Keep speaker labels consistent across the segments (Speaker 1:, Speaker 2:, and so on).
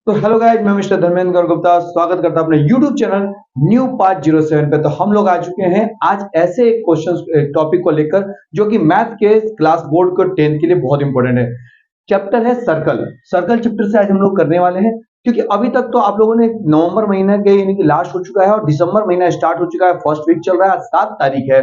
Speaker 1: तो hello guys, मैं mister Dharmendra Gupta स्वागत करता हूं अपने YouTube चैनल न्यू पार्ट 07 पे। तो हम लोग आ चुके हैं आज ऐसे एक क्वेश्चन टॉपिक को लेकर जो कि मैथ के क्लास बोर्ड को 10th के लिए बहुत इंपॉर्टेंट है। चैप्टर है सर्कल। सर्कल चैप्टर से आज हम लोग करने वाले हैं, क्योंकि अभी तक तो आप लोगों ने नवंबर महीने के यानी कि लास्ट हो चुका है और दिसंबर महीना स्टार्ट हो चुका है। फर्स्ट वीक चल रहा है, आज 7 तारीख है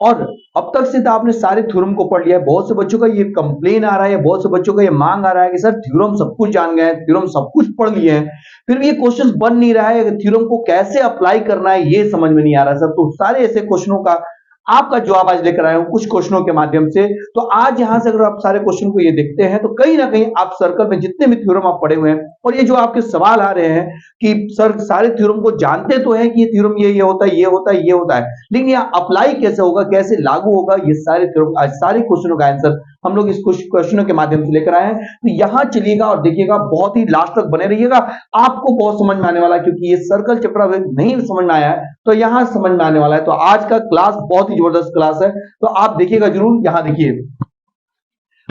Speaker 1: और अब तक से तो आपने सारे थ्योरम को पढ़ लिया है। बहुत से बच्चों का ये कंप्लेन आ रहा है, बहुत से बच्चों का ये मांग आ रहा है कि सर थ्योरम सब कुछ जान गए हैं, थ्योरम सब कुछ पढ़ लिए हैं, फिर भी ये क्वेश्चन बन नहीं रहा है, थ्योरम को कैसे अप्लाई करना है ये समझ में नहीं आ रहा सर। तो सारे ऐसे क्वेश्चनों का आपका जवाब आज लेकर आया हूं कुछ क्वेश्चनों के माध्यम से। तो आज यहां से अगर आप सारे क्वेश्चन को ये देखते हैं तो कहीं ना कहीं आप सर्कल में जितने भी थ्योरम आप पढ़े हुए हैं और ये जो आपके सवाल आ रहे हैं कि सर सारे थ्योरम को जानते तो हैं कि ये थ्योरम ये होता है, ये होता है, ये होता है, लेकिन यह अप्लाई कैसे होगा, कैसे लागू होगा, ये सारे थ्योरम आज सारे क्वेश्चनों का आंसर हम लोग इस क्वेश्चनों के माध्यम से लेकर आए हैं। तो यहां चलिएगा और देखिएगा, बहुत ही लास्ट तक बने रहिएगा, आपको बहुत समझ में आने वाला है। क्योंकि ये सर्कल चैप्टर अगर नहीं समझ में आया है तो यहां समझ में आने वाला है। तो आज का क्लास बहुत ही जबरदस्त क्लास है, तो आप देखिएगा जरूर। यहां देखिए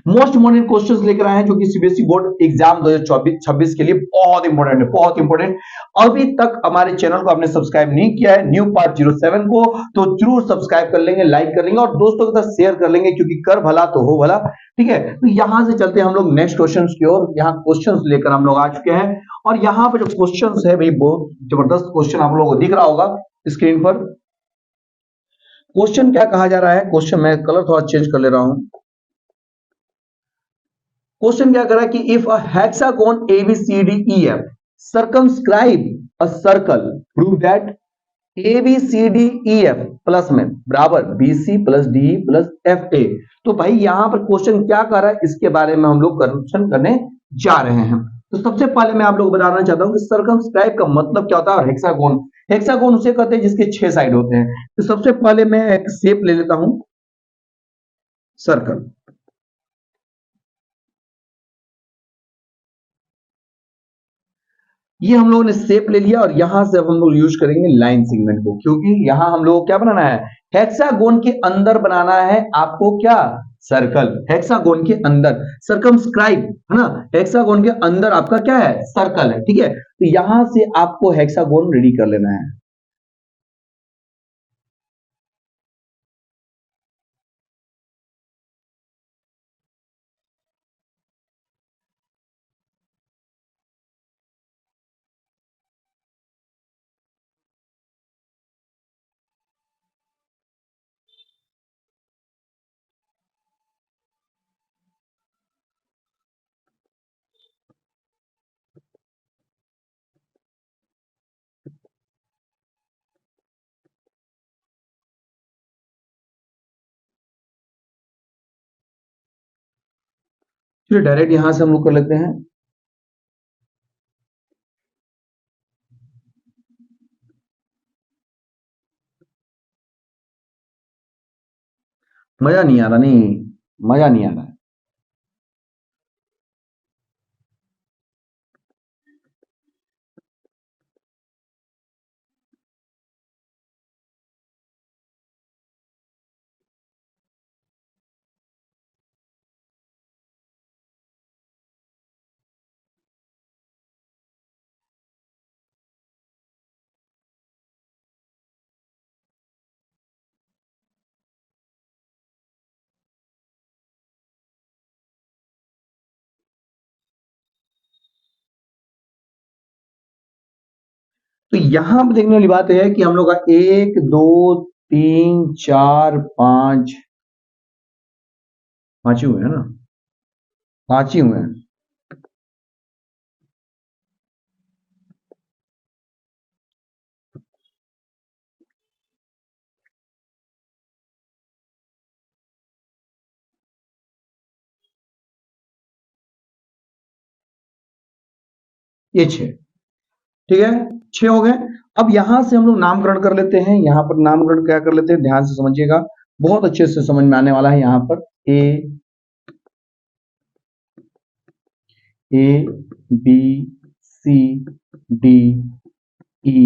Speaker 1: मोस्ट इंपोर्टेंट क्वेश्चंस लेकर आए हैं जो कि सीबीएसई बोर्ड एग्जाम 2024-26 के लिए बहुत इंपोर्टेंट है, बहुत इंपोर्टेंट। अभी तक हमारे चैनल को आपने सब्सक्राइब नहीं किया है न्यू पार्ट 07 को, तो जरूर सब्सक्राइब कर लेंगे, लाइक कर लेंगे और दोस्तों के साथ शेयर कर लेंगे, क्योंकि कर भला तो हो भला। ठीक है, तो यहां से चलते हैं हम लोग नेक्स्ट क्वेश्चन की ओर। यहाँ क्वेश्चन लेकर हम लोग आ चुके हैं और यहाँ पे जो क्वेश्चन है भाई बहुत जबरदस्त क्वेश्चन आप लोगों को दिख रहा होगा स्क्रीन पर। क्वेश्चन क्या कहा जा रहा है, क्वेश्चन मैं कलर थोड़ा चेंज कर ले रहा हूं। क्वेश्चन क्या कर रहा है कि if a hexagon ABCDEF circumscribe a circle prove that ABCDEF plus में बराबर BC plus DE plus FA। तो भाई यहां पर क्वेश्चन क्या कर रहा है इसके बारे में हम लोग क्वेश्चन करने जा रहे हैं। तो सबसे पहले मैं आप लोग बताना चाहता हूं कि सर्कमस्क्राइब का मतलब क्या होता है और हेक्सागोन, हेक्सागोन उसे कहते हैं जिसके 6 साइड होते हैं। तो सबसे पहले मैं एक शेप ले लेता हूं सर्कल। ये हम लोगों ने शेप ले लिया और यहां से अब हम लोग यूज करेंगे लाइन सेगमेंट को, क्योंकि यहां हम लोग क्या बनाना है, हेक्सागोन के अंदर बनाना है आपको क्या, सर्कल। हेक्सागोन के अंदर सर्कमस्क्राइब है ना, हेक्सागोन के अंदर आपका क्या है, सर्कल है। ठीक है, तो यहां से आपको हेक्सागोन रेडी कर लेना है। चलिए डायरेक्ट यहां से हम लोग कर लेते हैं। मजा नहीं आ रहा, नहीं मजा नहीं आ रहा है। तो यहां पर देखने वाली बात है कि हम लोग का 1 2 3 4 5 पांच ही हुए हैं ना, पांच ही हुए हैं। ये 6, ठीक है, 6 हो गए। अब यहां से हम लोग नामकरण कर लेते हैं। यहां पर नामकरण क्या कर लेते हैं, ध्यान से समझिएगा, बहुत अच्छे से समझ में आने वाला है। यहां पर A B C D E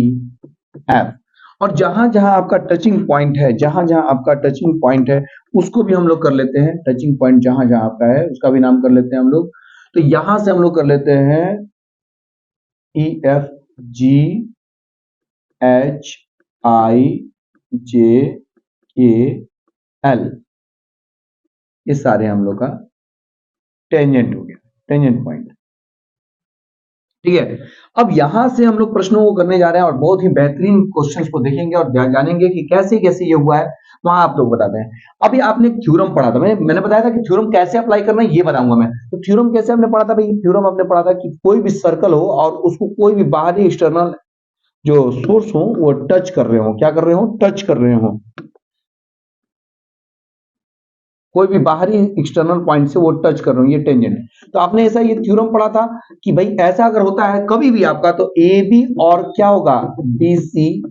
Speaker 1: F, और जहां जहां आपका टचिंग पॉइंट है, जहां जहां आपका टचिंग पॉइंट है उसको भी हम लोग कर लेते हैं। टचिंग पॉइंट जहां जहां आपका है उसका भी नाम कर लेते हैं हम लोग। तो यहां से हम लोग कर लेते हैं E F G H I जे के एल, ये सारे हम लोग का टेंजेंट हो गया, टेंजेंट पॉइंट। ठीक है, अब यहां से हम लोग प्रश्नों को करने जा रहे हैं और बहुत ही बेहतरीन क्वेश्चंस को देखेंगे और जानेंगे कि कैसे कैसे ये हुआ है, वहां आप लोग बताते हैं। अभी आपने थ्योरम पढ़ा था, मैंने बताया था कि थ्योरम कैसे अप्लाई करना है ये बताऊंगा मैं। तो थ्योरम कैसे हमने पढ़ा था भाई? थ्योरम आपने पढ़ा था कि कोई भी सर्कल हो और उसको कोई भी बाहरी एक्सटर्नल जो सोर्स हो वो टच कर रहे हो, क्या कर रहे हो? टच कर रहे हो, कोई भी बाहरी एक्सटर्नल पॉइंट से वो टच कर रहे हो, ये टेंजेंट। तो आपने ऐसा ये थ्योरम पढ़ा था कि भाई ऐसा अगर होता है कभी भी आपका, तो ए बी और क्या होगा? बी सी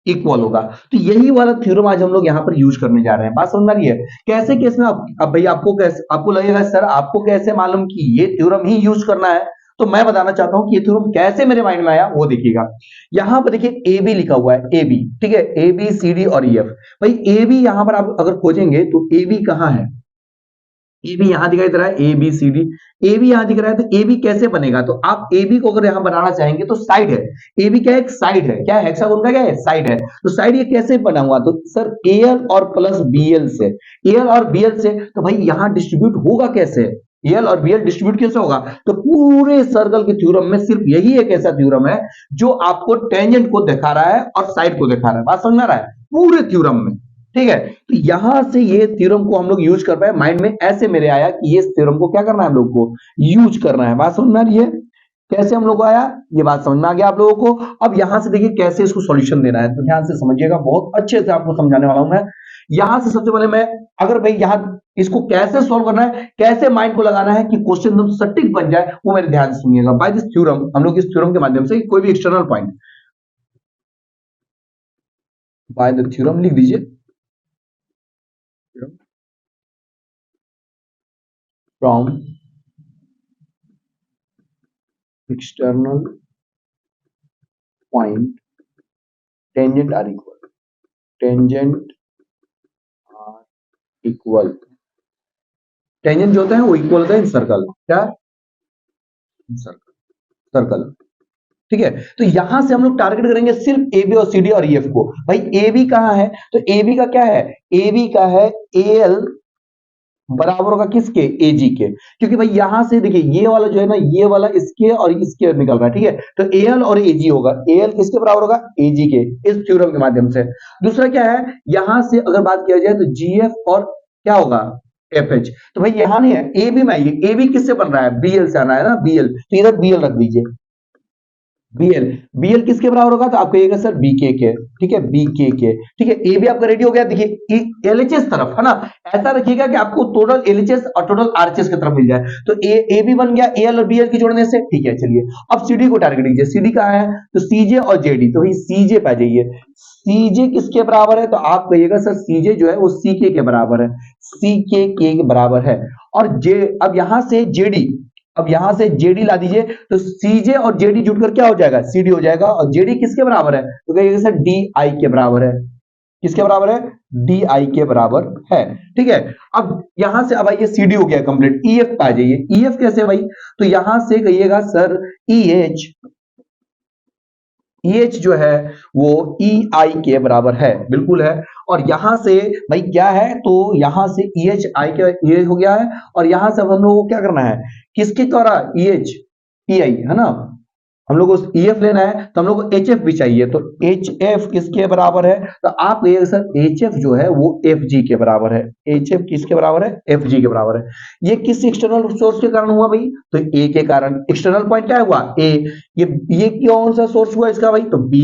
Speaker 1: इक्वल होगा। तो यही वाला थ्योरम आज हम लोग यहाँ पर यूज करने जा रहे हैं। बात समझ रही है? कैसे केस में अब भाई आपको कैसे, आपको लगेगा सर आपको कैसे मालूम कि ये थ्योरम ही यूज करना है? तो मैं बताना चाहता हूं कि ये थ्योरम कैसे मेरे माइंड में आया, वो देखिएगा। यहां पर देखिए ए बी लिखा हुआ है, ए बी, ठीक है, ए बी सी डी और ई एफ। भाई ए बी यहां पर आप अगर खोजेंगे तो ए बी कहां है? ए बी यहां दिखाई दे रहा है, A B C D, A B यहां दिख रहा है। तो ए बी कैसे बनेगा? तो आप ए बी को अगर यहां बनाना चाहेंगे तो साइड है, ए बी क्या है? एक साइड है, क्या है? हेक्सागोन का क्या है? साइड है। तो साइड ये कैसे बना हुआ? तो सर एल और प्लस बीएल से, एल और बीएल से। तो भाई यहां डिस्ट्रीब्यूट होगा कैसे? एल और बीएल डिस्ट्रीब्यूट कैसे होगा? तो पूरे सर्कल के थ्योरम में सिर्फ यही एक ऐसा थ्योरम है जो आपको टेंजेंट को दिखा रहा है और साइड को दिखा रहा है। बात समझ में आ रहा है? पूरे थ्योरम में, ठीक है। तो यहां से ये थ्योरम को हम लोग यूज कर पाए, माइंड में ऐसे मेरे आया कि ये थ्योरम को क्या करना है हम लोग को? यूज करना है। बात समझ में आ रही है? कैसे हम लोग को आया ये बात समझ में आ गया आप लोगों को। अब यहां से देखिए कैसे इसको सॉल्यूशन देना है, तो ध्यान से समझिएगा, बहुत अच्छे से आपको समझाने वाला हूं मैं। यहां से सबसे पहले मैं, अगर भाई यहां इसको कैसे सॉल्व करना है, कैसे माइंड को लगाना है कि क्वेश्चन एकदम सटीक बन जाए, वो मेरे ध्यान से सुनिएगा। बाय दिस थ्योरम, हम लोग इस थ्योरम के माध्यम से कोई भी external point, by the theorem लिख दीजिए, from external point tangent are equal, tangent are equal, tangent जो होता है वो इक्वल होता है इन सर्कल, क्या? सर्कल, सर्कल, ठीक है। तो यहां से हम लोग टारगेट करेंगे सिर्फ ए बी और सी डी और ई एफ को। भाई ए बी कहां है? तो ए बी का क्या है? ए बी का है ए एल बराबर होगा किसके? एजी के। क्योंकि भाई यहां से देखिए ये वाला जो है ना, ये वाला इसके और इसके निकल रहा है, ठीक है। तो एल और एजी होगा, एल किसके बराबर होगा? एजी के, इस थ्योरम के माध्यम से। दूसरा क्या है, यहां से अगर बात किया जाए तो जीएफ और क्या होगा? F H. तो भाई यहां नहीं है, ए बी में आइए, ए बी किससे बन रहा है? बीएल से आना है ना, बीएल, तो इधर बीएल रख दीजिए, बीएल, बीएल किसके बराबर होगा? तो आपको कहिएगा सर बीके के, ठीक है, बीके के, ठीक है। ए भी आपका रेडी हो गया। देखिए एलएचएस तरफ है ना, ऐसा रखिएगा कि आपको टोटल एलएचएस और टोटल आरएचएस की तरफ मिल जाए। तो ए बी बन गया एल और बीएल की जोड़ने से, ठीक है। चलिए अब सीडी को टारगेट कीजिए, सीडी कहां है? तो सीजे और जेडी, तो भाई सीजे पे जाइए, सीजे किसके बराबर है? तो आप कहिएगा सर सीजे जो है वो सीके के बराबर है, सीके के बराबर है। और जे, अब यहां से जेडी, अब यहां से जेडी ला दीजिए, तो सीजे और जेडी जुड़कर क्या हो जाएगा? सीडी हो जाएगा। और जेडी किसके बराबर है? तो कहिएगा सर डी आई के बराबर है। किसके बराबर है? डी आई के बराबर है, ठीक है। अब यहां से, अब आइए सीडी हो गया कंप्लीट, ईएफ पे आ जाइए। ईएफ कैसे भाई? तो यहां से कहिएगा सर ईएच, EH जो है वो EI के बराबर है, बिल्कुल है। और यहां से भाई क्या है? तो यहां से EH I के ये हो गया है। और यहां से हम लोगों को क्या करना है? किसके द्वारा? EH EI है ना, हम लोग को EF लेना है, तो हम लोग को HF भी चाहिए। तो HF किसके बराबर है? तो आप कहिएगा सर HF जो है वो FG के बराबर है। HF किसके बराबर है? FG के बराबर है। ये किस एक्सटर्नल सोर्स के कारण हुआ भाई? तो A के कारण। एक्सटर्नल पॉइंट क्या हुआ? A। ये कौन सा सोर्स हुआ इसका भाई? तो B।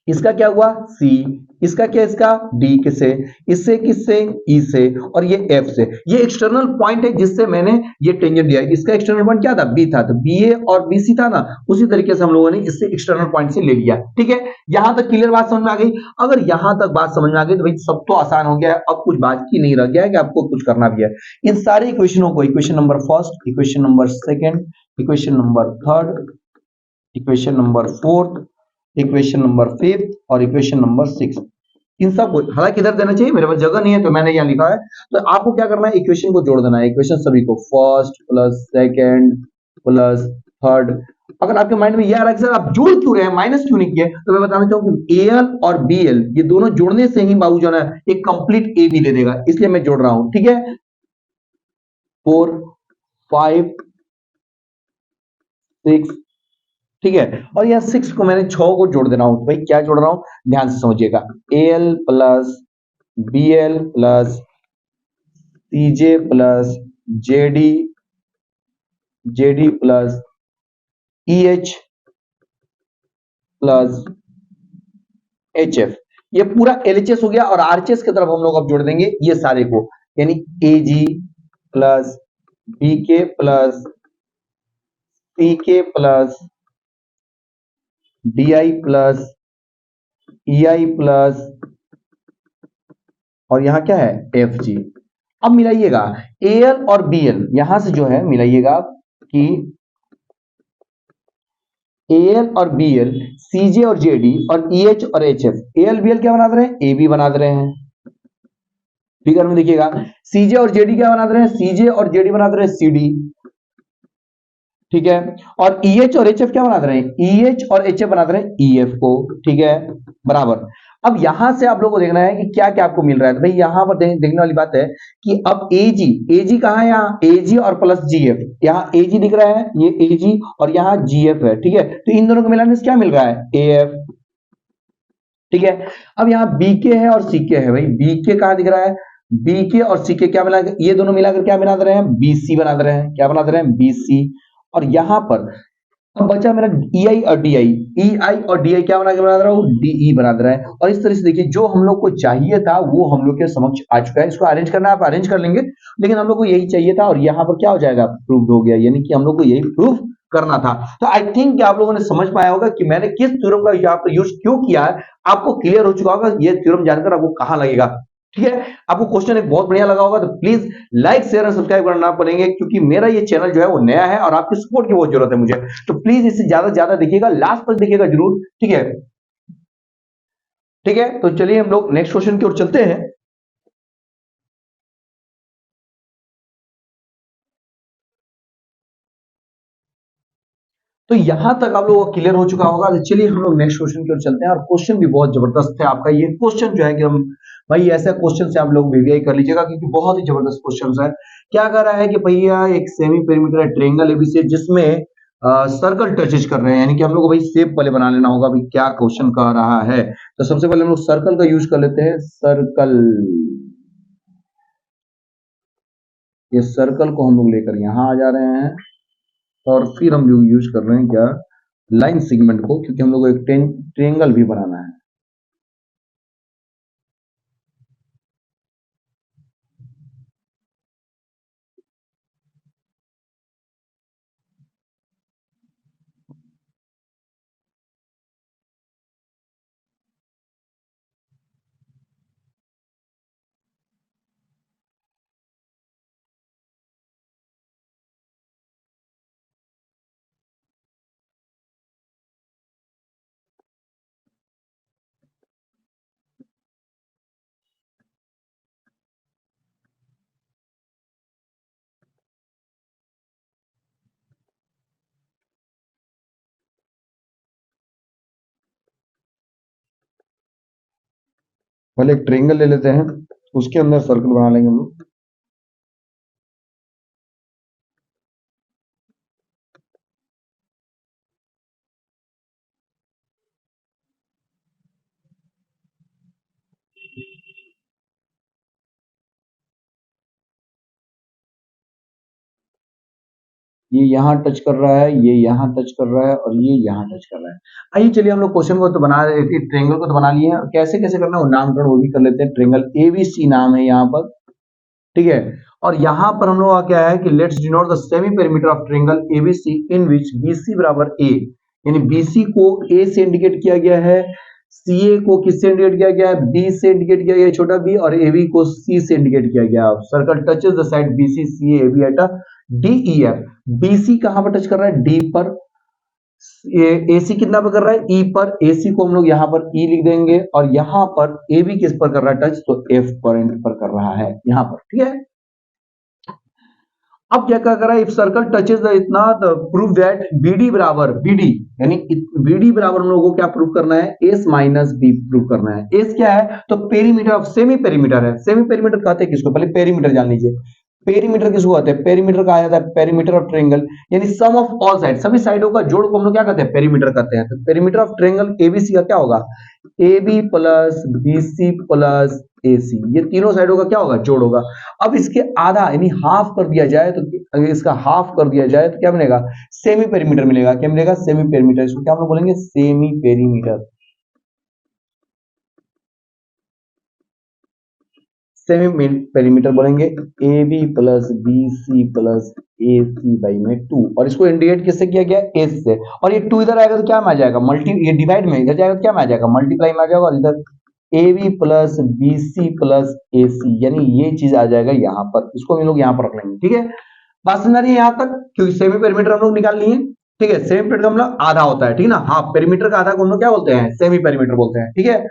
Speaker 1: इसका क्या हुआ? C। इसका क्या? इसका D किससे? इससे किससे? E से। और ये F से। ये एक्सटर्नल पॉइंट है जिससे मैंने ये टेंजेंट दिया। इसका एक्सटर्नल पॉइंट क्या था? B था। तो BA और BC था ना, उसी तरीके से हम लोगों ने इससे एक्सटर्नल पॉइंट से ले लिया, ठीक है। यहां तक क्लियर बात समझ में आ गई? अगर यहां तक बात समझ में आ गई तो भाई सब तो आसान हो गया, अब कुछ बाकी नहीं रह गया है कि आपको कुछ करना भी है। इन सारे इक्वेशनों को, equation number first, equation number second, equation number third, equation number fourth, equation number fifth और इक्वेशन नंबर सिक्स, इन सब को, हालांकि इधर देना चाहिए, मेरे पास जगह नहीं है तो मैंने यहाँ लिखा है। तो आपको क्या करना है? इक्वेशन को जोड़ देना है, इक्वेशन सभी को, first plus second plus third. अगर आपके माइंड में ये आ रहा है कि सर आप जोड़ क्यों रहे हैं, माइनस क्यों नहीं किए, तो मैं बताना चाहूँ कि एल और बीएल ये दोनों जोड़ने से ही बाबू जो है एक कंप्लीट ए बी दे देगा, इसलिए मैं जोड़ रहा हूं। ठीक है, 4 5 6, ठीक है, और यह 6 को मैंने 6 को जोड़ देना हूं। तो भाई क्या जोड़ रहा हूं, ध्यान से समझिएगा, L plus BL plus CJ plus JD, JD plus EH plus HF, ये पूरा एलएचएस हो गया। और आरएचएस की तरफ हम लोग अब जोड़ देंगे ये सारे को, यानी AG plus BK plus PK plus DI plus EI plus, और यहां क्या है, एफ जी। अब मिलाइएगा एल और बीएल, यहां से जो है मिलाइएगा कि एल और बीएल, सीजे और जेडी और ईएच और एचएफ, एल बीएल क्या बना दे रहे हैं, ए बी बना दे रहे हैं। फिगर में देखिएगा, सीजे और जेडी क्या बना दे रहे हैं, सीजे और जेडी बना दे रहे हैं सीडी, ठीक है, और ईएच और एचएफ क्या बना दे रहे हैं, ईएच और एचएफ बना दे रहे हैं ईएफ को, ठीक है, बराबर। अब यहां से आप लोगों को देखना है कि क्या क्या आपको मिल रहा है। तो भाई यहां पर देखने वाली बात है कि अब एजी, एजी कहां है, यहाँ एजी और प्लस जीएफ, यहाँ एजी दिख रहा है, ये एजी और यहाँ जीएफ है, ठीक है, तो इन दोनों को मिलाने से क्या मिल रहा है, एएफ, ठीक है। अब यहाँ बीके है और सीके है, भाई बीके कहां दिख रहा है, बीके और सीके क्या मिला, ये दोनों मिलाकर क्या बना दे रहे हैं, बीसी बना दे रहे हैं, क्या बना दे रहे हैं, बीसी। और यहां पर अब बचा मेरा ईआई और डीआई, ईआई और डीआई क्या बना दे रहा हूं, डीई बना दे रहा है। और इस तरह से देखिए जो हम लोग को चाहिए था वो हम लोग के समक्ष आ चुका है। इसको अरेंज करना है, आप अरेंज कर लेंगे, लेकिन हम लोग को यही चाहिए था और यहाँ पर क्या हो जाएगा, प्रूव हो गया, यानी कि हम लोग को यही प्रूफ करना था। तो आई थिंक कि आप लोगों ने समझ पाया होगा कि मैंने किस थ्योरम का यहाँ पर यूज क्यों किया है, आपको क्लियर हो चुका होगा ये थ्योरम जानकर आपको कहां लगेगा, ठीक है। आपको क्वेश्चन एक बहुत बढ़िया लगा होगा, तो प्लीज लाइक शेयर और सब्सक्राइब करना पड़ेंगे, क्योंकि मेरा ये चैनल जो है वो नया है और आपकी सपोर्ट की बहुत जरूरत है मुझे। तो प्लीज इसे ज्यादा से ज्यादा देखिएगा, लास्ट तक देखिएगा जरूर, ठीक है, ठीक है। तो चलिए हम लोग नेक्स्ट क्वेश्चन की ओर चलते हैं। तो यहां तक आप लोगों को क्लियर हो चुका होगा। तो चलिए हम लोग नेक्स्ट क्वेश्चन की ओर चलते हैं, और क्वेश्चन भी बहुत जबरदस्त है आपका ये क्वेश्चन जो है कि हम भाई ऐसा क्वेश्चन से आप लोग वीवीआई कर लीजिएगा, क्योंकि बहुत ही जबरदस्त क्वेश्चन है। क्या कर रहा है कि भैया एक सेमी पेरीमीटर ट्रायंगल एबीसी जिसमें सर्कल टचेज कर रहे हैं, यानी कि हम लोग को भाई शेप पहले बना लेना होगा, भाई क्या क्वेश्चन कह रहा है। तो सबसे पहले हम लोग सर्कल का यूज कर लेते हैं, सर्कल, ये सर्कल को हम लोग लेकर यहां आ जा रहे हैं, और फिर हम लोग यूज कर रहे हैं क्या, लाइन सेगमेंट को, क्योंकि हम लोग को एक ट्रायंगल भी बनाना है। पहले एक ट्रायंगल ले लेते हैं, उसके अंदर सर्कल बना लेंगे हम लोग। ये यहाँ टच कर रहा है, ये यहाँ टच कर रहा है, और ये यहाँ टच कर रहा है। आइए चलिए हम लोग क्वेश्चन को तो बना, ट्रायंगल को तो बना लिए हैं, कैसे कैसे करना है वो नामकरण वो भी कर लेते हैं। ट्रायंगल एबीसी नाम है यहाँ पर, ठीक है। और यहाँ पर हम लोग का क्या है कि let's denote the semi perimeter of triangle ABC in which BC बराबर ए, यानी बीसी को ए से इंडिकेट किया गया है, सीए को किससे इंडिकेट किया गया है, बी से इंडिकेट किया गया है छोटा बी, और एबी को सी से इंडिकेट किया गया है। Circle touches the side BC C AB at a DEF, BC कहां पर टच कर रहा है, डी पर, एसी कितना पर कर रहा है, ई पर, एसी को हम लोग यहाँ पर ई लिख देंगे, और यहाँ पर एबी किस पर कर रहा है टच, तो एफ पॉइंट पर कर रहा है यहाँ पर, ठीक है। अब क्या क्या करा, इफ सर्कल टचेस द इतना प्रूव दैट बीडी बराबर बीडी, यानी बीडी बराबर हम लोगों को क्या प्रूव करना है, एस माइनस बी प्रूव करना है। एस क्या है, तो पेरीमीटर ऑफ सेमी पेरीमीटर है। सेमी पेरीमीटर कहते हैं किसको, पहले पेरीमीटर जान लीजिए। पेरीमीटर किसको कहते हैं, पेरीमीटर कहा जाता है पेरीमीटर ऑफ ट्रायंगल, यानी सम ऑफ ऑल साइड, सभी साइडों का जोड़ को हम लोग क्या कहते हैं, पेरीमीटर कहते हैं। तो पेरीमीटर ऑफ ट्रायंगल एबीसी का क्या होगा, A B plus B C plus A C, ये तीनों साइडों का क्या होगा, जोड़ होगा। अब इसके आधा यानी हाफ कर दिया जाए, तो अगर इसका हाफ कर दिया जाए तो क्या मिलेगा, सेमी पेरीमीटर मिलेगा। क्या मिलेगा, सेमी पेरीमीटर। इसको क्या हम लोग बोलेंगे, सेमी पेरीमीटर। सेमी पेरीमीटर बोलेंगे A B plus B C plus A C by में 2, और इसको इंडिकेट किससे किया गया, एस से। और ये 2 इधर आएगा तो क्या में आ जाएगा, ये डिवाइड में इधर जाएगा तो क्या में आ जाएगा, मल्टीप्लाई में आ जाएगा, और इधर A B plus B C plus A C, यानी ये चीज आ जाएगा यहाँ पर। इसको हम लोग यहाँ पर रख लेंगे, ठीक है। बात समझ आ रही है यहाँ तक, क्योंकि सेमी पेरीमीटर हम लोग निकाल लिए, ठीक है। सेमी पेरीमीटर का मतलब आधा होता है, ठीक है ना, हाफ पेरीमीटर का आधा को हम लोग क्या बोलते हैं, सेमी पेरीमीटर बोलते हैं, ठीक है।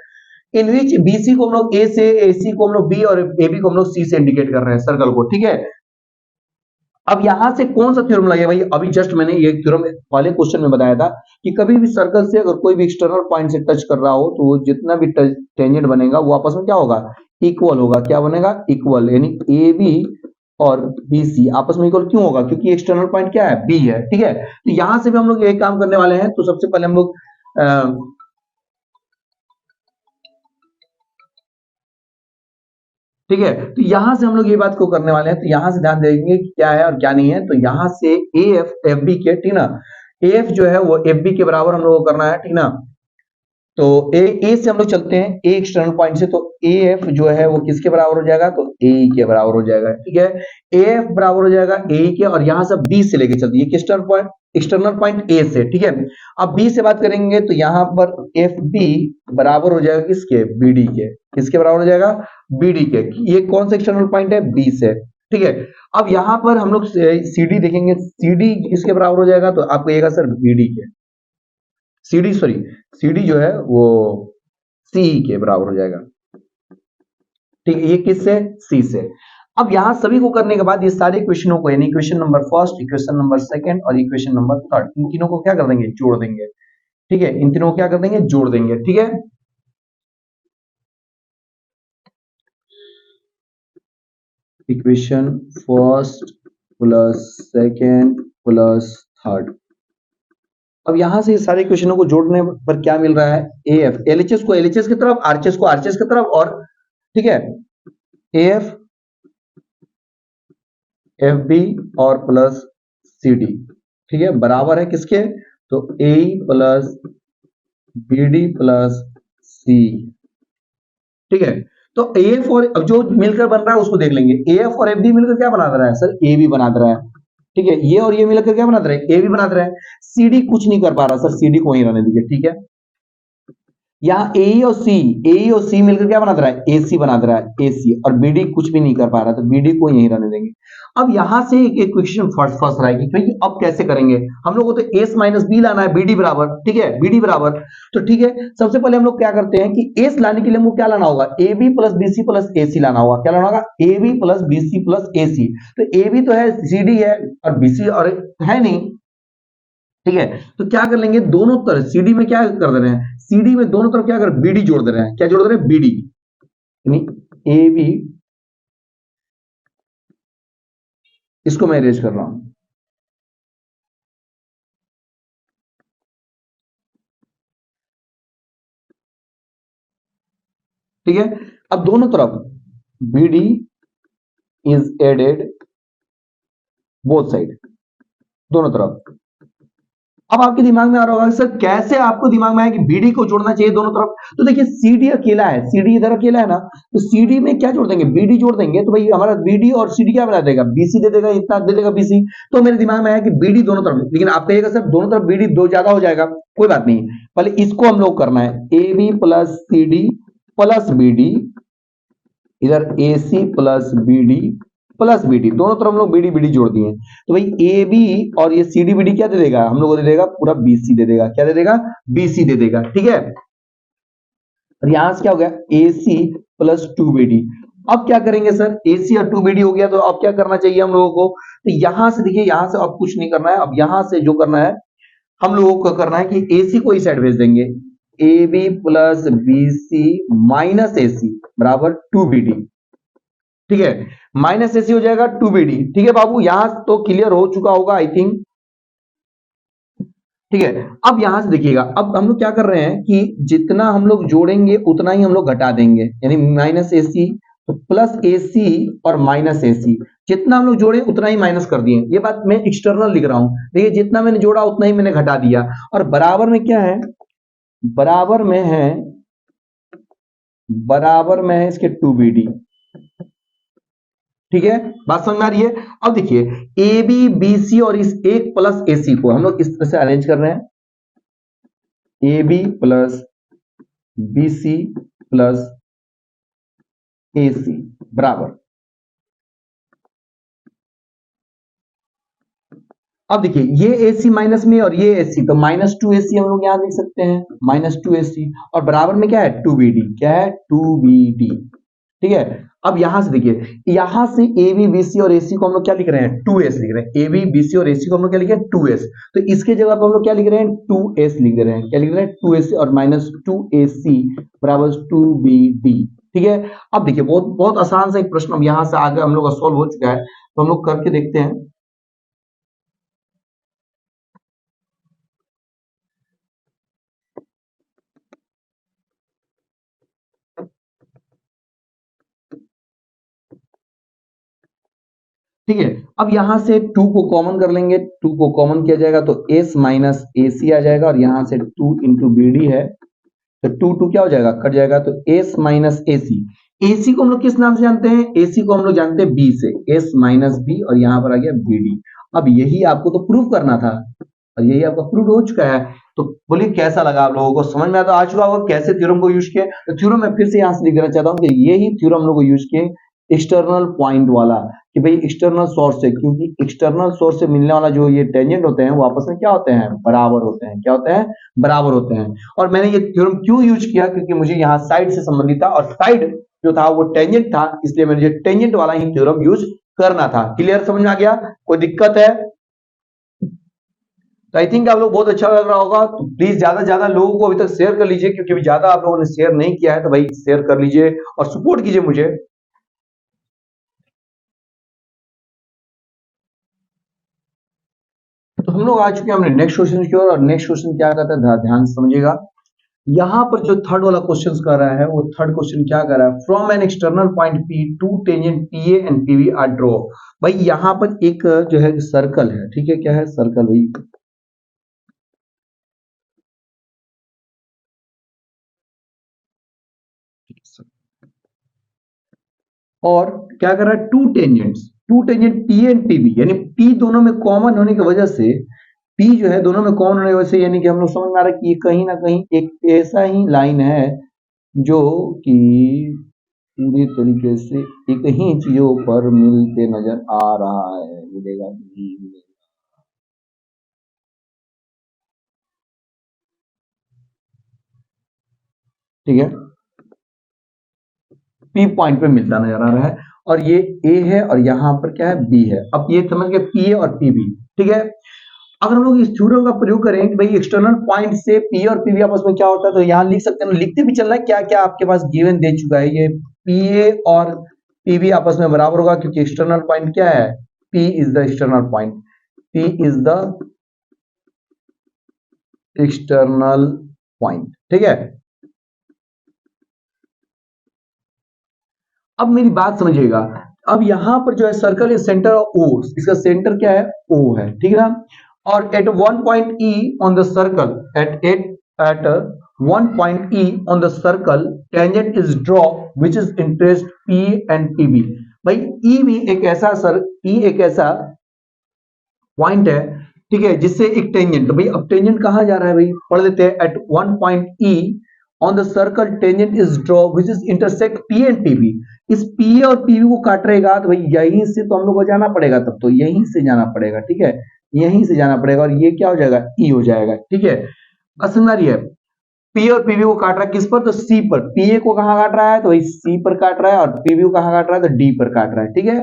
Speaker 1: इन विच बीसी को हम लोग ए से, एसी को हम लोग बी, और एबी को हम लोग सी से इंडिकेट कर रहे हैं सर्कल को, ठीक है। अब यहां से कौन सा थ्योरम लगेगा भाई, अभी जस्ट मैंने ये थ्योरम वाले क्वेश्चन में बताया था कि कभी भी सर्कल से अगर कोई भी एक्सटर्नल पॉइंट से टच कर रहा हो तो वो जितना भी टेंजेंट बनेगा वो आपस में क्या होगा, इक्वल होगा। क्या बनेगा, इक्वल, यानी ए बी और बी सी आपस में इक्वल क्यों होगा, क्योंकि एक्सटर्नल पॉइंट क्या है, बी है, ठीक है। तो यहां से भी हम लोग एक काम करने वाले हैं। तो सबसे पहले हम लोग ठीक है, तो यहां से हम लोग ये बात को करने वाले हैं। तो यहां से ध्यान देंगे कि क्या है और क्या नहीं है। तो यहां से ए एफ एफ बी के, ठीक ना, ए एफ जो है वो एफ बी के बराबर हम लोग को करना है, ठीक ना। तो ए से हम लोग चलते हैं, ए एक्सटर्नल पॉइंट से, तो ए एफ जो है वो किसके बराबर हो जाएगा, तो ए के बराबर हो जाएगा, ठीक है। ए एफ बराबर हो जाएगा ए के, और यहां से बी से लेके चलते हैं एक्सटर्नल पॉइंट ए से, ठीक है। अब बी से बात करेंगे तो यहां पर एफ बी बराबर हो जाएगा किसके, बी डी के। किसके बराबर हो जाएगा, बी डी के। ये कौन सा एक्सटर्नल पॉइंट है, बी से, ठीक है। अब यहां पर हम लोग सी डी देखेंगे, सी डी किसके बराबर हो जाएगा, तो आपको कहेगा सर बी डी के, सीडी जो है वो सी के बराबर हो जाएगा, ठीक है। ये किससे, सी से। अब यहां सभी को करने के बाद ये सारे इक्वेशनों को, यानी equation number first, equation number second और इक्वेशन नंबर थर्ड, इन तीनों को क्या कर देंगे, जोड़ देंगे, ठीक है। इन तीनों को क्या कर देंगे, जोड़ देंगे, ठीक है। Equation first plus second plus third. अब यहां से सारे क्वेश्चनों को जोड़ने पर क्या मिल रहा है, ए एफ, एलएचएस को एलएचएस की तरफ, आरएचएस को आरएचएस की तरफ, और ठीक है ए एफ एफ बी और प्लस सी डी, ठीक है, बराबर है किसके, तो ए प्लस बी डी प्लस सी, ठीक है। तो ए एफ और अब जो मिलकर बन रहा है उसको देख लेंगे। ए एफ और एफ बी मिलकर क्या बना रहा है, सर ए बी बना रहा है, ठीक है। ये और ये मिलकर क्या बना रहे हैं, ए बी बना रहे हैं। सीडी कुछ नहीं कर पा रहा सर, सीडी को वहीं रहने दीजिए, ठीक है। यहाँ ए और सी मिलकर क्या बना रहा है, एसी बना रहा है, एसी, और बीडी कुछ भी नहीं कर पा रहा, तो बीडी को यहीं रहने देंगे। अब यहां से एक क्वेश्चन फंस रहा है कि भाई अब कैसे करेंगे, हम लोग को तो एस माइनस बी लाना है, बीडी बराबर, ठीक है, बीडी बराबर। तो ठीक है, सबसे पहले हम लोग क्या करते हैं कि एस लाने के लिए हमको क्या लाना होगा, A B plus B C plus A C लाना होगा। क्या लाना होगा, A B plus B C plus A C. तो ए बी तो है, सी डी है, और बी सी और है नहीं, ठीक है। तो क्या कर लेंगे, दोनों तरफ सीडी में क्या कर दे रहे हैं, सीडी में दोनों तरफ क्या कर, बीडी जोड़ दे रहे हैं। क्या जोड़ दे रहे हैं, बीडी, यानी ए बी, इसको मैं अरेंज कर रहा हूं, ठीक है। अब दोनों तरफ BD is added both side, दोनों तरफ। अब आपके दिमाग में आ रहा होगा सर कैसे आपको दिमाग में आया कि बीडी को जोड़ना चाहिए दोनों तरफ। तो देखिए सीडी अकेला है, सीडी इधर अकेला है ना, तो सीडी में क्या जोड़ देंगे, बीडी जोड़ देंगे, तो भाई हमारा बीडी और सीडी क्या बना देगा, बीसी दे देगा, इतना दे देगा बीसी। तो मेरे दिमाग में आया कि बीडी दोनों तरफ, लेकिन आप कहिएगा सर दोनों तरफ बीडी दो ज्यादा हो जाएगा, कोई बात नहीं, पहले इसको हम लोग करना है, A B plus C D plus BD, इधर A C plus BD plus BD, दोनों तरफ हम लोग बीडी बीडी जोड़ दिए। तो भाई ए बी और ये सी डी बीडी क्या दे देगा, हम लोग को दे देगा पूरा बीसी दे देगा। क्या दे देगा, बीसी दे देगा, ठीक है। और यहां से क्या हो गया, ए सी प्लस टू बीडी, अब क्या करेंगे सर, AC और 2BD हो गया, तो अब क्या करना चाहिए हम लोगों को, तो यहां से देखिए, यहां से अब कुछ नहीं करना है, अब यहां से जो करना है हम लोगों को करना है कि AC को इस साइड भेज देंगे, AB plus BC minus AC बराबर 2BD। ठीक है, माइनस AC हो जाएगा 2BD। ठीक है बाबू, यहां तो क्लियर हो चुका होगा आई थिंक। ठीक है, अब यहां से देखिएगा, अब हम लोग क्या कर रहे हैं कि जितना हम लोग जोड़ेंगे उतना ही हम लोग घटा देंगे, यानी माइनस AC तो प्लस AC और माइनस AC, जितना हम लोग जोड़े उतना ही माइनस कर दिए। ये बात मैं एक्सटर्नल लिख रहा हूं, देखिए जितना मैंने जोड़ा उतना ही मैंने घटा दिया। और बराबर में क्या है, बराबर में है, बराबर में है इसके 2BD। ठीक है, बात समझ में आ रही है। अब देखिए AB BC और इस एक प्लस AC को हम लोग इस तरह से अरेंज कर रहे हैं, AB plus BC plus AC बराबर। अब देखिए ये AC माइनस में और ये AC, तो -2AC हम लोग यहां लिख सकते हैं, -2AC, और बराबर में क्या है 2BD, क्या है 2BD। ठीक है, अब यहां से देखिए, यहां से AB BC और AC को हम लोग क्या लिख रहे हैं 2S लिख रहे हैं, AB BC और AC को हम लोग क्या लिखे हैं 2S, तो इसके जगह पर हम लोग क्या लिख रहे हैं 2S लिख रहे हैं, क्या लिख रहे हैं 2S, और -2AC बराबर 2BD। ठीक है, अब देखिए बहुत बहुत आसान सा एक प्रश्न अब यहां से आगे हम लोग का सॉल्व हो चुका है, तो हम लोग करके देखते हैं। ठीक है, अब यहां से 2 को कॉमन कर लेंगे, 2 को कॉमन किया जाएगा तो S माइनस AC आ जाएगा, और यहां से 2 इंटू BD है, तो 2 2 क्या हो जाएगा, कट जाएगा, तो S माइनस AC। AC को हम लोग किस नाम से जानते हैं, AC को हम लोग जानते हैं B से, S माइनस B, और यहां पर आ गया BD। अब यही आपको तो प्रूव करना था, और यही आपका प्रूव हो चुका है। तो बोलिए कैसा लगा आप लोगों को, समझ में आ चुका होगा कैसे थ्योरम को यूज किया। तो थ्योरम मैं फिर से यहां से लिख देना चाहता हूं कि यही थ्योरम हम लोग को यूज किए, एक्सटर्नल पॉइंट वाला, कि भाई एक्सटर्नल सोर्स से, क्योंकि एक्सटर्नल सोर्स से मिलने वाला जो ये टेंजेंट होते हैं वो आपस में क्या होते हैं, बराबर होते हैं, क्या होते हैं, बराबर होते हैं। और मैंने ये थ्योरम क्यों यूज किया, क्योंकि मुझे यहाँ साइड से संबंधित था, और साइड जो था वो टेंजेंट था, इसलिए मैंने टेंजेंट वाला ही थ्योरम यूज करना था। क्लियर, समझ में आ गया, कोई दिक्कत है। तो आई थिंक आप लोग बहुत अच्छा लग रहा होगा, तो प्लीज ज्यादा से ज्यादा लोगों को अभी तक शेयर कर लीजिए, क्योंकि अभी ज्यादा आप लोगों ने शेयर नहीं किया है, तो भाई शेयर कर लीजिए और सपोर्ट कीजिए मुझे। तो हम लोग आ चुके हैं हमने नेक्स्ट क्वेश्चन की ओर, और नेक्स्ट क्वेश्चन क्या कहता है ध्यान से समझिएगा। यहां पर जो थर्ड वाला क्वेश्चन कर रहा है, वो थर्ड क्वेश्चन क्या कर रहा है, from an external point P two tangent PA and PB are draw. भाई यहां पर एक जो है सर्कल है, ठीक है, क्या है सर्कल भाई, और क्या कर रहा है two tangent P and PB, यानी P दोनों में कॉमन होने की वजह से, P जो है दोनों में कॉमन होने की वजह से, यानी कि हम लोग समझ में आ रहा है कि ये कहीं ना कहीं एक ऐसा ही लाइन है जो कि पूरी तरीके से एक ही चीजों पर मिलते नजर आ रहा है, मिलेगा नहीं मिलेगा। ठीक है, P पॉइंट पे मिलता नजर आ रहा है, और ये A है, और यहां पर क्या है B है। अब ये समझ गए PA और PB। ठीक है, अगर हम लोग इस थ्योरम का प्रयोग करें कि भाई एक्सटर्नल पॉइंट से P और PB आपस में क्या होता है, तो यहां लिख सकते हैं, लिखते भी चलना है क्या क्या आपके पास गिवन दे चुका है, ये PA और PB आपस में बराबर होगा, क्योंकि एक्सटर्नल पॉइंट क्या है, P is the external point, P is the external point. ठीक है, अब मेरी बात समझिएगा, अब यहां पर जो है सर्कल है सेंटर O, इसका सेंटर क्या है O है, ठीक है ना। और at one point E on the circle, at one point E on the circle tangent is draw which is interest P and PB। भाई E भी एक ऐसा E एक ऐसा पॉइंट है, ठीक है, जिससे एक टेंजेंट, तो भाई अब टेंजेंट कहां जा रहा है, भाई पढ़ लेते हैं, at one point E on the circle tangent is draw which is intersect P and PB। इस P और PB को काट रहेगा, तो भाई यहीं से तो हम लोग को जाना पड़ेगा, तब तो यहीं से जाना पड़ेगा, ठीक है, यहीं से जाना पड़ेगा, और ये क्या हो जाएगा E हो जाएगा। ठीक है, बस समझ आ रही है। पी और पीबी को काट रहा है किस पर, तो सी पर। पीए को कहां काट रहा है, तो वही सी पर काट रहा है, और पीबी को कहां काट रहा है, तो डी पर काट रहा है, ठीक है,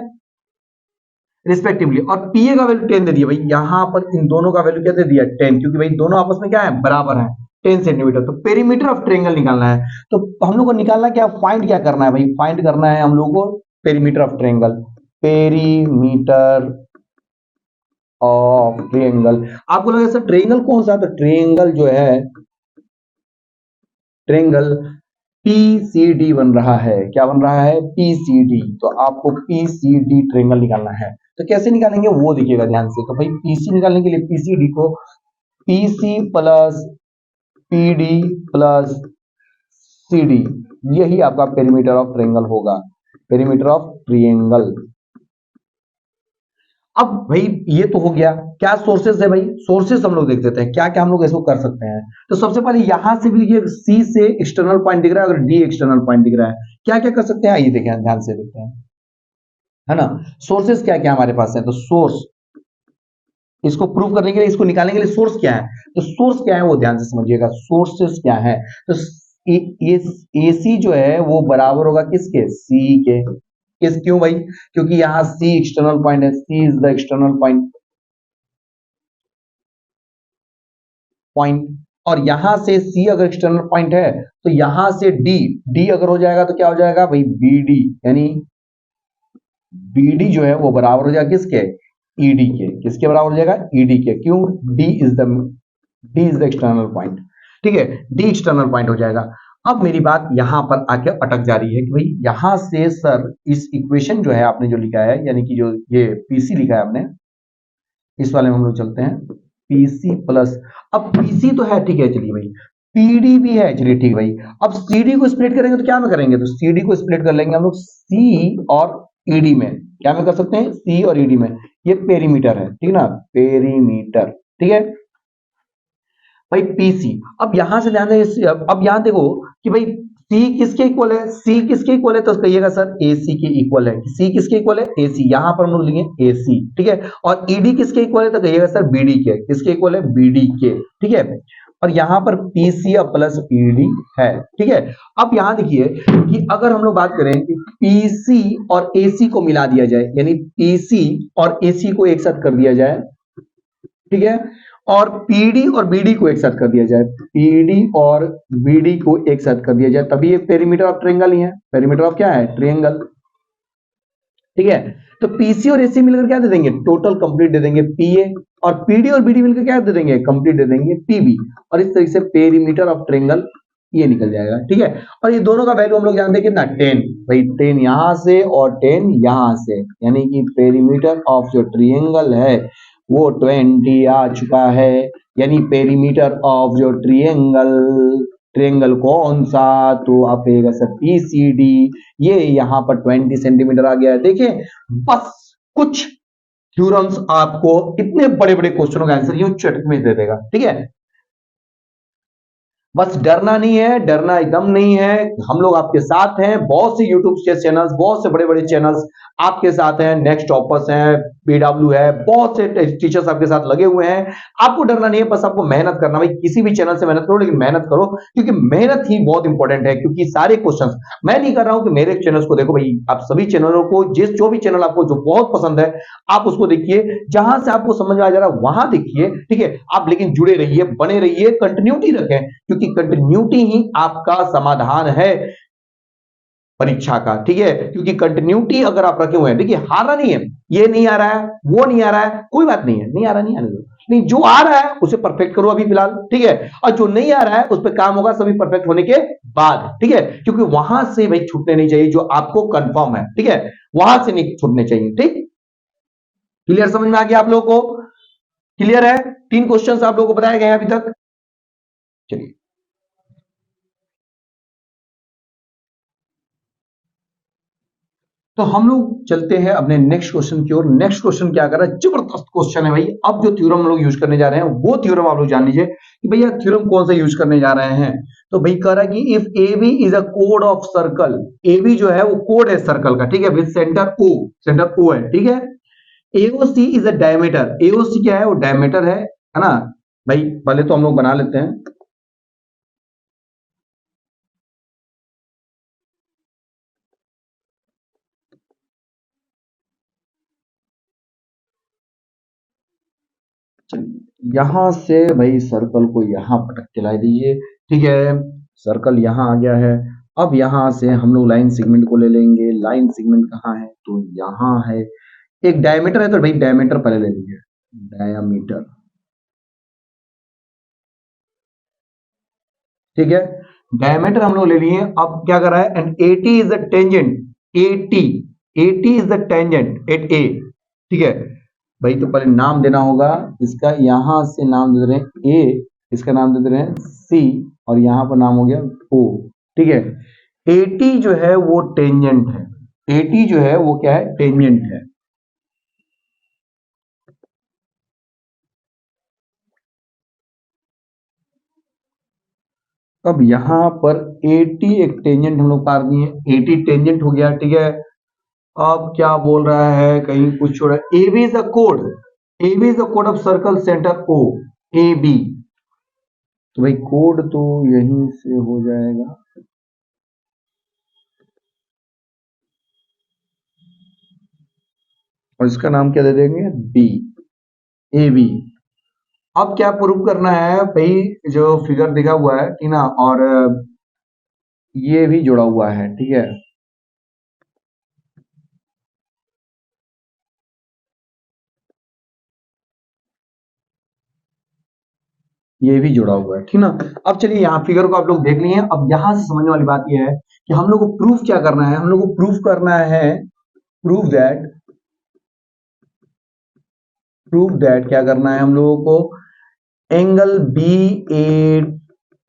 Speaker 1: रिस्पेक्टिवली। और पीए का वैल्यू 10 दे दिया भाई, यहां पर इन दोनों का वैल्यू क्या दे दिया, 10, क्योंकि भाई दोनों आपस में क्या है, बराबर है, 10 सेंटीमीटर। तो पेरीमीटर ऑफ ट्रेंगल निकालना है, तो हम लोग को निकालना क्या, फाइंड क्या करना है भाई, फाइंड करना है हम लोग को perimeter of triangle, perimeter of triangle. आपको लगा सर ट्रेंगल कौन सा, तो ट्रेंगल जो है, ट्रेंगल पीसीडी बन रहा है, क्या बन रहा है, पीसीडी। तो आपको पीसीडी ट्रेंगल निकालना है, तो कैसे निकालेंगे वो देखिएगा ध्यान से। तो भाई पीसी निकालने के लिए पीसीडी को PC plus PD plus CD, यही आपका पेरीमीटर ऑफ ट्रेंगल होगा, पेरीमीटर ऑफ ट्रायंगल। अब भाई ये तो हो गया, क्या सोर्सेस है भाई, सोर्सेस हम लोग देख देते हैं क्या क्या हम लोग इसको कर सकते हैं। तो सबसे पहले यहां से भी देखिए, सी से एक्सटर्नल पॉइंट दिख रहा है, अगर डी एक्सटर्नल पॉइंट दिख रहा है, क्या क्या कर सकते हैं आइए देखें, ध्यान से देखते हैं, है ना। सोर्सेस क्या क्या हमारे पास है, तो सोर्स, इसको प्रूव करने के लिए, इसको निकालने के लिए सोर्स क्या है, तो सोर्स क्या है वो ध्यान से समझिएगा, सोर्सेस क्या है। तो ये एसी जो है वो बराबर होगा किसके, सी के। किस, क्यों भाई, क्योंकि यहां सी एक्सटर्नल पॉइंट है, सी इज द एक्सटर्नल पॉइंट। और यहां से सी अगर एक्सटर्नल पॉइंट है, तो यहां से डी, डी अगर हो जाएगा तो क्या हो जाएगा भाई, बीडी, यानी बीडी जो है वो बराबर हो जाएगा किसके, ईडी के। किसके बराबर हो जाएगा, ईडी के। क्यों, D is the external point, ठीक है, डी एक्सटर्नल पॉइंट हो जाएगा। अब मेरी बात यहां पर आके अटक जा रही है कि भाई यहां से सर इस इक्वेशन जो है आपने जो लिखा है, यानी कि जो ये पीसी लिखा है आपने, इस वाले में हम लोग चलते हैं, पीसी प्लस, अब पीसी तो है ठीक है, चलिए भाई, पीडी भी है, चलिए ठीक भाई। अब सीडी को स्प्लिट करेंगे तो क्या में करेंगे, तो सीडी को स्प्लिट कर लेंगे हम लोग सी और ईडी में, क्या में कर सकते हैं, सी और ईडी में। ये पेरीमीटर है, ठीक ना, पेरीमीटर, ठीक है भाई, पीसी। अब यहां से ध्यान दें, अब यहां देखो कि भाई सी किसके इक्वल है, सी किसके इक्वल है, तो कहिएगा सर एसी के इक्वल है। सी किसके इक्वल है, एसी, यहां पर हम लोग लिखेंगे एसी, ठीक है। और ईडी किसके इक्वल है, तो कहिएगा सर बीडी के, किसके इक्वल है, बीडी के, ठीक है। और यहां पर पीसी प्लस ईडी है, ठीक है। अब यहां देखिए कि अगर हम लोग बात करें कि पीसी और एसी को मिला दिया जाए, यानी पीसी और एसी को एक साथ कर दिया जाए, ठीक है, और पीडी और बीडी को एक साथ कर दिया जाए, पीडी और बीडी को एक साथ कर दिया जाए, तभी ये पेरीमीटर ऑफ ट्रायंगल ही है, पेरीमीटर ऑफ क्या है, ट्रायंगल, ठीक है। तो पीसी और एसी मिलकर क्या दे देंगे, टोटल कंप्लीट दे देंगे पीए, और पीडी और बीडी मिलकर क्या दे देंगे, कंप्लीट दे देंगे पीबी। और इस तरीके से पेरीमीटर ऑफ ट्रायंगल ये निकल जाएगा, ठीक है। और ये दोनों का वैल्यू हम लोग जानते हैं कितना, 10 भाई, 10 यहां से और 10 यहां से, यानी कि पेरीमीटर ऑफ जो ट्रायंगल है वो 20 आ चुका है, यानी पेरीमीटर ऑफ जो ट्रायंगल, ट्रायंगल कौन सा, तो आप कहिएगा सर पीसीडी, ये यहां पर 20 सेंटीमीटर आ गया है। देखिए बस कुछ थ्योरम्स आपको इतने बड़े बड़े क्वेश्चनों का आंसर यूं चटक में दे देगा, ठीक है। बस डरना नहीं है, डरना एकदम नहीं है, हम लोग आपके साथ हैं। बहुत से यूट्यूब चैनल्स, बहुत से बड़े बड़े चैनल्स आपके साथ हैं, नेक्स्ट टॉपर्स हैं, पीडब्ल्यू है, बहुत से टीचर्स आपके साथ लगे हुए हैं। आपको डरना नहीं है, बस आपको मेहनत करना। भाई किसी भी चैनल से मेहनत करो, लेकिन मेहनत करो, क्योंकि मेहनत ही बहुत इंपॉर्टेंट है। क्योंकि सारे क्वेश्चंस मैं नहीं कर रहा हूं कि मेरे चैनल्स को देखो भाई, आप सभी चैनलों को, जो भी चैनल आपको जो बहुत पसंद है आप उसको देखिए, जहां से आपको समझ में आ जा रहा है वहां देखिए, ठीक है। आप लेकिन जुड़े रहिए, बने रहिए, कंटिन्यूटी रखें, क्योंकि कंटिन्यूटी ही आपका समाधान है परीक्षा का, ठीक है। क्योंकि कंटिन्यूटी अगर आप रखे हुए हैं, देखिए हारना नहीं है, ये नहीं आ रहा है, वो नहीं आ रहा है, कोई बात नहीं है, नहीं आ रहा, नहीं आने दो, नहीं, जो आ रहा है उसे परफेक्ट करो अभी फिलहाल, ठीक है। और जो नहीं आ रहा है उस पर काम होगा सभी परफेक्ट होने के बाद, ठीक है। क्योंकि वहां से भाई छूटने नहीं चाहिए, जो आपको कंफर्म है, ठीक है, वहां से नहीं छूटने चाहिए, ठीक। क्लियर, समझ में आ गया आप लोगों को, क्लियर है। 3 क्वेश्चंस आप लोगों को बताए गए हैं अभी तक, चलिए। तो हम लोग चलते हैं अपने नेक्स्ट क्वेश्चन की ओर। नेक्स्ट क्वेश्चन क्या कर रहा है, जबरदस्त क्वेश्चन है भाई। अब जो थ्योरम हम लोग यूज करने जा रहे हैं वो थ्योरम आप लोग जान लीजिए कि भैया थ्योरम कौन सा यूज करने जा रहे हैं। तो भाई कह रहा है कि if A B is a कोड ऑफ सर्कल, ए बी जो है वो कोड है सर्कल का, ठीक है, विद सेंटर ओ है, ठीक है। AOC is a diameter, AOC क्या है, वो डायमीटर है ना भाई। पहले तो हम लोग बना लेते हैं, चलिए यहां से भाई सर्कल को यहां पटक के ला दीजिए। ठीक है, सर्कल यहां आ गया है। अब यहां से हम लोग लाइन सेगमेंट को ले लेंगे। लाइन सेगमेंट कहाँ है, तो यहां है। एक डायमीटर है तो भाई डायमीटर पहले ले लीजिए, डायमीटर। ठीक है, डायमीटर हम लोग ले लिए। अब क्या कर रहा है, and AT is the tangent, AT, AT is the tangent at A. ठीक है भाई, तो पहले नाम देना होगा इसका। यहां से नाम दे रहे हैं ए, इसका नाम दे रहे हैं सी, और यहां पर नाम हो गया ओ। ठीक है, एटी जो है वो टेंजेंट है, एटी जो है वो क्या है, टेंजेंट है। अब यहां पर 80 एक टेंजेंट हम लोग पार दिए, 80 टेंजेंट हो गया। ठीक है, अब क्या बोल रहा है, कहीं कुछ छोड़ा, ए B is the code, A B is the code of circle centre O, A B. तो भाई कोड तो यहीं से हो जाएगा, और इसका नाम क्या दे देंगे, बी, ए बी। अब क्या प्रूव करना है भाई, जो फिगर दिखा हुआ है ठीक ना, और ये भी जुड़ा हुआ है। ठीक है, ये भी जुड़ा हुआ है। ठीक ना। अब चलिए यहाँ फिगर को आप लोग देख लिए। अब यहां से समझने वाली बात यह है कि हम लोग को प्रूफ क्या करना है, हम लोग को प्रूफ करना है, प्रूफ दैट, प्रूफ दैट क्या करना है हम लोगों को, एंगल बी ए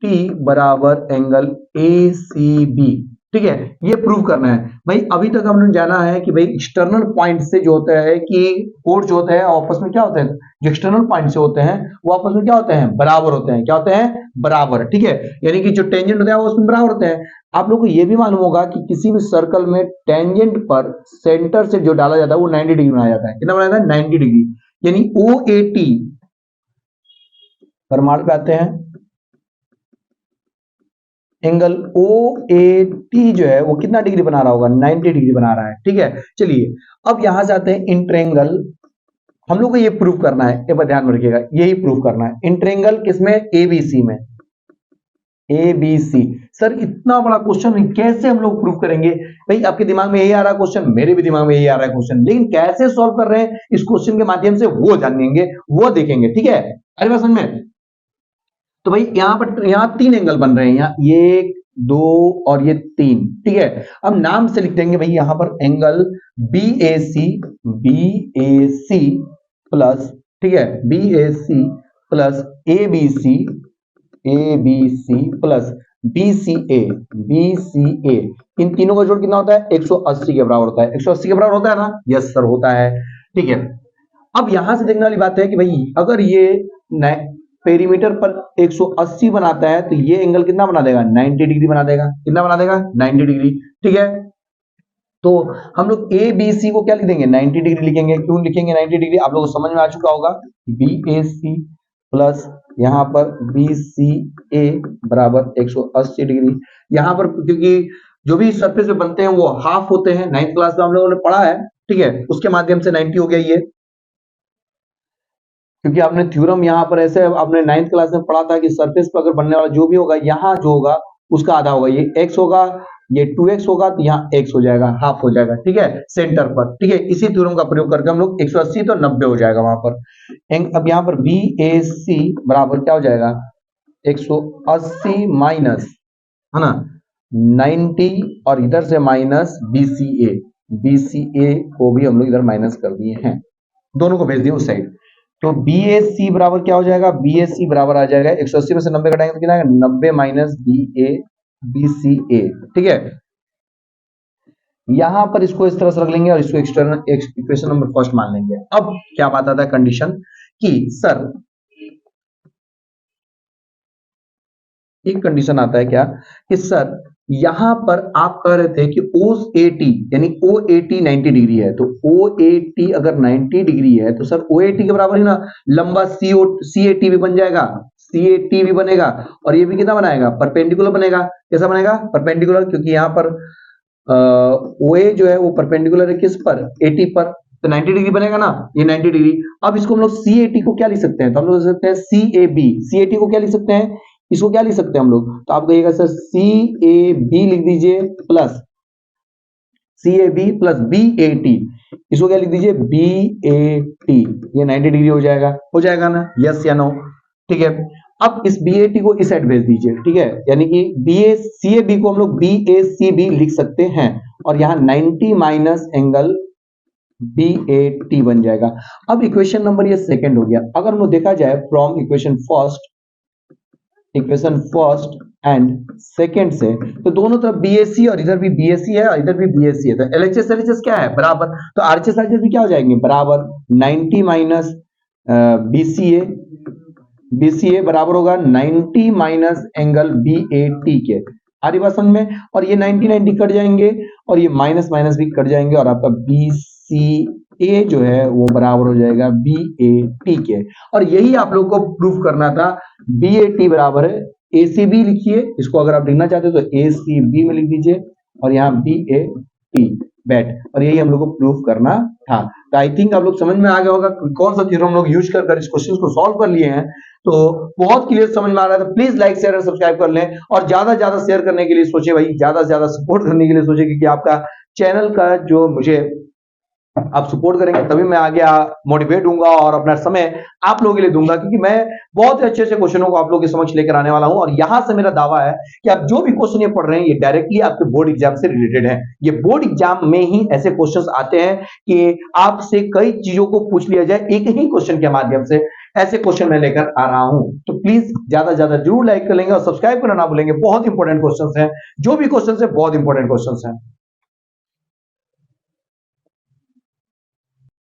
Speaker 1: टी बराबर एंगल ए सी बी। ठीक है, ये प्रूव करना है भाई। अभी तक हमने जाना है कि भाई एक्सटर्नल पॉइंट से जो होता है कि कोड जो होता है आपस में क्या होते हैं, जो एक्सटर्नल पॉइंट से होते हैं वो आपस में क्या होते हैं, बराबर होते हैं। क्या होते हैं, बराबर। ठीक है, यानी कि जो टेंजेंट होता है वो उसमें बराबर होते हैं। आप लोग को ये भी मालूम होगा कि किसी भी सर्कल में टेंजेंट पर सेंटर से जो डाला जाता है वो 90 डिग्री बनाया जाता है। कितना बनाया जाता है, 90 डिग्री। यानी ओ ए टी, प्रमाण पे आते हैं, एंगल ओ ए टी जो है वो कितना डिग्री बना रहा होगा, 90 डिग्री बना रहा है। ठीक है, चलिए अब यहां से आते हैं इंट्रेंगल। हम लोग को ये प्रूव करना है, ये बात ध्यान में रखिएगा, यही प्रूव करना है। इंट्रेंगल किसमें, एबीसी में, एबीसी। सर इतना बड़ा क्वेश्चन कैसे हम लोग प्रूव करेंगे, भाई आपके दिमाग में यही आ रहा है क्वेश्चन, मेरे भी दिमाग में यही आ रहा है क्वेश्चन, लेकिन कैसे सॉल्व कर रहे हैं इस क्वेश्चन के माध्यम से वो जानेंगे, वो देखेंगे। ठीक है, अरे बात समझ में। तो भाई यहां पर, यहां 3 एंगल बन रहे हैं, यहाँ ये 2 और ये 3। ठीक है, अब नाम से लिख देंगे भाई यहां पर angle B A C, B A C plus, ठीक है, B A C plus A B C, A B C plus B C A, B C A. इन तीनों का जोड़ कितना होता है, 180 के बराबर होता है। 180 के बराबर होता है ना, यस सर होता है। ठीक है, अब यहां से देखने वाली बात है कि भाई अगर ये पेरीमीटर पर 180 बनाता है तो ये एंगल कितना बना देगा, 90 डिग्री बना देगा। कितना बना देगा, 90 डिग्री। ठीक है, तो हम लोग ए बी सी को क्या लिख देंगे, 90 डिग्री लिखेंगे। क्यों लिखेंगे 90 डिग्री, आप लोगों को समझ में आ चुका होगा। बी ए सी प्लस यहां पर बी सी ए बराबर 180 डिग्री। यहां पर क्योंकि जो भी सरफेस पे बनते हैं वो हाफ होते हैं, 9th क्लास में हम लोगों ने पढ़ा है। ठीक है, उसके माध्यम से 90 हो गया ये, क्योंकि आपने थ्योरम यहाँ पर ऐसे आपने 9th क्लास में पढ़ा था कि सरफेस पर अगर बनने वाला जो भी होगा, यहाँ जो होगा उसका आधा होगा। ये x होगा, ये 2x होगा, तो यहाँ x हो जाएगा, हाफ हो जाएगा। ठीक है, सेंटर पर। ठीक है, इसी थ्योरम का प्रयोग करके हम लोग 180 तो 90 हो जाएगा वहां पर। अब यहाँ पर बी ए सी बराबर क्या हो जाएगा, 180 माइनस, है ना, 90, और इधर से minus B C A, B C ए को भी हम लोग इधर माइनस कर दिए हैं, दोनों को भेज दिए उस साइड। तो बी ए सी बराबर क्या हो जाएगा, बी ए सी बराबर आ जाएगा 180 में से 90 घटाएंगे तो कितना आएगा, 90 minus B A B C A. ठीक है, यहां पर इसको इस तरह से रख लेंगे और इसको एक्सटर्नल इक्वेशन नंबर फर्स्ट मान लेंगे। अब क्या बात आता है कंडीशन कि सर, एक कंडीशन आता है क्या कि सर यहां पर आप कह रहे थे कि ओ ए टी, यानी ओ ए टी 90 डिग्री है, तो ओ ए टी अगर 90 डिग्री है तो सर ओ ए टी के बराबर ही ना लंबा सी ए टी भी बन जाएगा, सी ए टी भी बनेगा, और ये भी कितना बनाएगा, परपेंडिकुलर बनेगा। कैसा बनेगा, परपेंडिकुलर, क्योंकि यहाँ पर ओ ए जो है वो परपेंडिकुलर है किस पर, ए टी पर। तो 90 डिग्री बनेगा ना, ये 90 डिग्री। अब इसको हम लोग CAT को क्या लिख सकते हैं, तो हम लोग लिख सकते हैं CAB। CAT को क्या लिख सकते हैं, इसको क्या लिख सकते हैं हम लोग, तो आप कहिएगा सर CAB लिख दीजिए प्लस CAB प्लस BAT, इसको क्या लिख दीजिए BAT, ये 90 डिग्री हो जाएगा ना, यस या नो, ठीक है। अब इस BAT को इस साइड भेज दीजिए, ठीक है, यानी कि CAB को हम लोग BACB लिख सकते हैं, और यहाँ 90 माइनस एंगल BAT बन जाएगा। अब इक्वेशन नंबर ये सेकंड हो गया। अगर हम लोग देखा जाए from equation first and second से, तो दोनों तरफ BAC और इधर भी BAC है और इधर भी BAC है, तो LHS क्या है बराबर, तो RHS भी क्या हो जाएंगे बराबर, 90 माइनस BCA बराबर होगा 90 माइनस एंगल BAT के। आ रही बात समझ में, और ये 90 कट जाएंगे और ये माइनस माइनस भी कट जाएंगे, और आपका BCA जो है वो बराबर हो जाएगा BAT के। और यही आप लोग को प्रूफ करना था, BAT बराबर है ACB लिखिए, इसको अगर आप लिखना चाहते हो तो ACB में लिख दीजिए, और यहाँ BAT, और यही हम लोग को प्रूफ करना था। तो आई थिंक आप लोग समझ में आ गया होगा कौन सा थ्योरम हम लोग यूज कर इस क्वेश्चन को सॉल्व कर लिए हैं। तो बहुत क्लियर समझ में आ रहा है, तो प्लीज लाइक शेयर और सब्सक्राइब कर लें, और ज्यादा से ज्यादा शेयर करने के लिए सोचे भाई, ज्यादा से ज्यादा सपोर्ट करने के लिए सोचे, क्योंकि आपका चैनल का जो मुझे आप सपोर्ट करेंगे तभी मैं आगे मोटिवेट दूंगा और अपना समय आप लोगों के लिए दूंगा, क्योंकि मैं बहुत ही अच्छे अच्छे क्वेश्चनों को आप लोगों के समक्ष लेकर आने वाला हूं। और यहां से मेरा दावा है कि आप जो भी क्वेश्चन ये पढ़ रहे हैं ये डायरेक्टली आपके बोर्ड एग्जाम से रिलेटेड है। ये बोर्ड एग्जाम में ही ऐसे क्वेश्चंस आते हैं कि आपसे कई चीजों को पूछ लिया जाए एक ही क्वेश्चन के माध्यम से, ऐसे क्वेश्चन मैं लेकर आ रहा हूं। तो प्लीज ज्यादा से ज्यादा जरूर लाइक कर लेंगे और सब्सक्राइब करना ना भूलेंगे, बहुत इंपॉर्टेंट क्वेश्चन है, जो भी क्वेश्चन है बहुत इंपॉर्टेंट क्वेश्चन है।